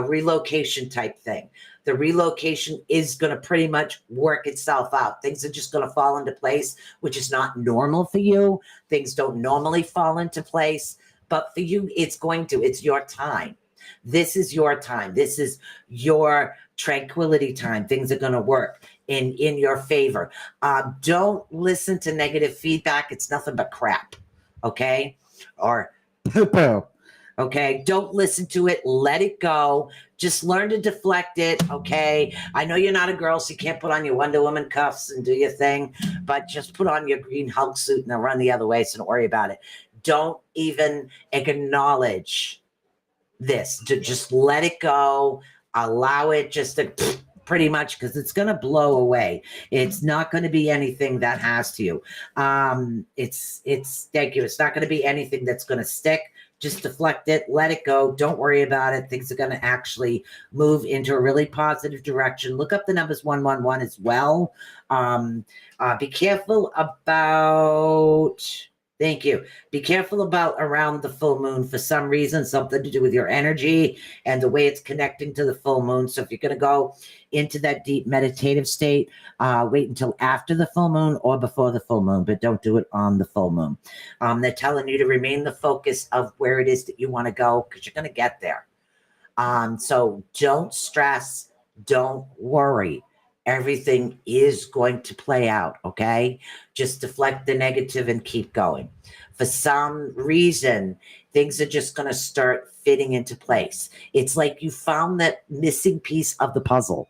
relocation type thing. The relocation is going to pretty much work itself out. Things are just going to fall into place, which is not normal for you. Things don't normally fall into place, but for you, it's going to. It's your time. This is your time. This is your tranquility time. Things are going to work in your favor. Don't listen to negative feedback. It's nothing but crap. Okay? Or poo-poo. Okay, don't listen to it. Let it go. Just learn to deflect it. Okay, I know you're not a girl, so you can't put on your Wonder Woman cuffs and do your thing, but just put on your green Hulk suit and then run the other way, so don't worry about it. Don't even acknowledge this. To just let it go. Allow it just to pretty much, because it's going to blow away. It's not going to be anything that has to you. It's thank you. It's not going to be anything that's going to stick. Just deflect it, let it go. Don't worry about it. Things are going to actually move into a really positive direction. Look up the numbers 111 as well. Be careful about. Thank you. Be careful about around the full moon for some reason, something to do with your energy and the way it's connecting to the full moon. So if you're going to go into that deep meditative state, wait until after the full moon or before the full moon, but don't do it on the full moon. They're telling you to remain the focus of where it is that you want to go because you're going to get there. So don't stress. Don't worry. Everything is going to play out, okay? Just deflect the negative and keep going. For some reason, things are just going to start fitting into place. It's like you found that missing piece of the puzzle.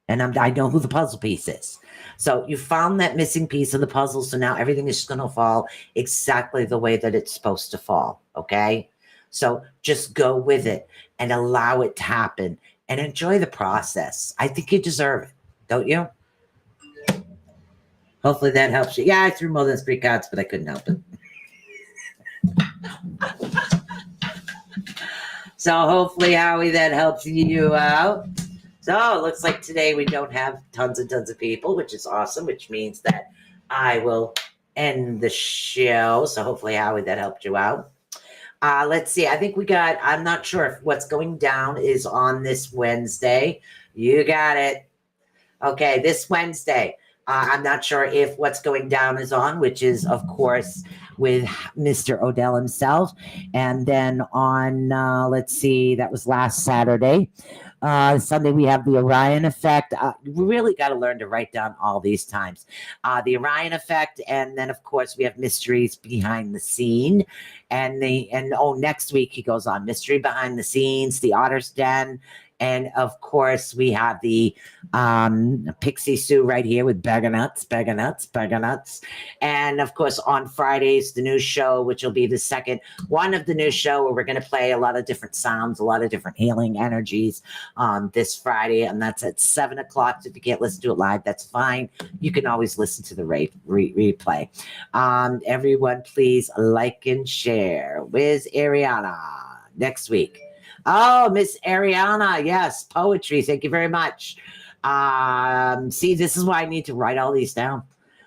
And I know who the puzzle piece is. So you found that missing piece of the puzzle, so now everything is just going to fall exactly the way that it's supposed to fall, okay? So just go with it and allow it to happen and enjoy the process. I think you deserve it. Don't you? Hopefully that helps you. Yeah, I threw more than 3 cards, but I couldn't help it. So hopefully, Howie, that helps you out. So it looks like today we don't have tons and tons of people, which is awesome, which means that I will end the show. So hopefully, Howie, that helped you out. Let's see. I think we got, I'm not sure if what's going down is on this Wednesday. You got it. Okay, this Wednesday. I'm not sure if what's going down is on, which is, of course, with Mr. Odell himself. And then on, let's see, that was last Saturday. Sunday, we have the Orion effect. We really got to learn to write down all these times. The Orion effect. And then, of course, we have mysteries behind the scene. And next week he goes on mystery behind the scenes, the Otter's Den. And of course, we have the Pixie Sue right here with Beggar Nuts. And of course, on Fridays, the new show, which will be the second one of the new show, where we're going to play a lot of different sounds, a lot of different healing energies this Friday. And that's at 7 o'clock. So if you can't listen to it live, that's fine. You can always listen to the replay. Everyone, please like and share. Where's Ariana next week? Oh, Miss Ariana. Yes, poetry. Thank you very much. See, this is why I need to write all these down.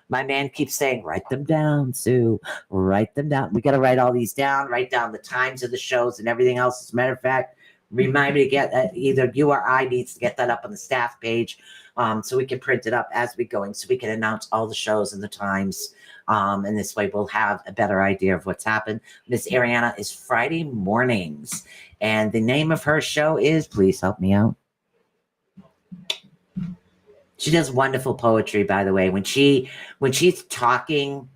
My man keeps saying, write them down, Sue. Write them down. We got to write all these down, write down the times of the shows and everything else. As a matter of fact, remind me to get that. Either you or I needs to get that up on the staff page so we can print it up as we're going so we can announce all the shows and the times. And this way we'll have a better idea of what's happened. Miss Ariana is Friday mornings. And the name of her show is, please help me out. She does wonderful poetry, by the way. When she's talking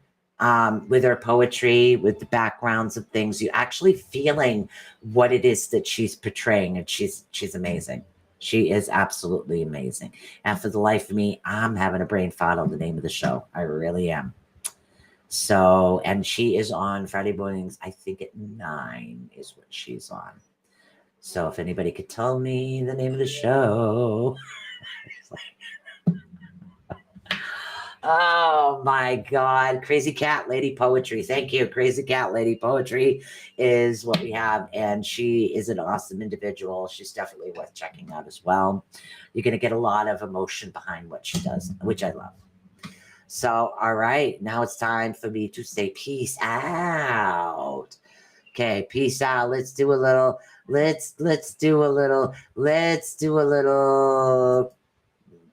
with her poetry, with the backgrounds of things, you're actually feeling what it is that she's portraying, and she's amazing. She is absolutely amazing. And for the life of me, I'm having a brain fart on the name of the show. I really am. So, and she is on Friday mornings, I think at 9 is what she's on. So if anybody could tell me the name of the show. Oh my God. Crazy Cat Lady Poetry. Thank you. Crazy Cat Lady Poetry is what we have. And she is an awesome individual. She's definitely worth checking out as well. You're going to get a lot of emotion behind what she does, which I love. So, all right. Now it's time for me to say peace out. Okay, peace out. Let's do a little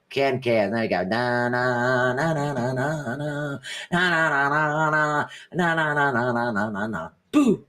can. There you go. Na na na na na na na na na na na na na na na na na na. Boo.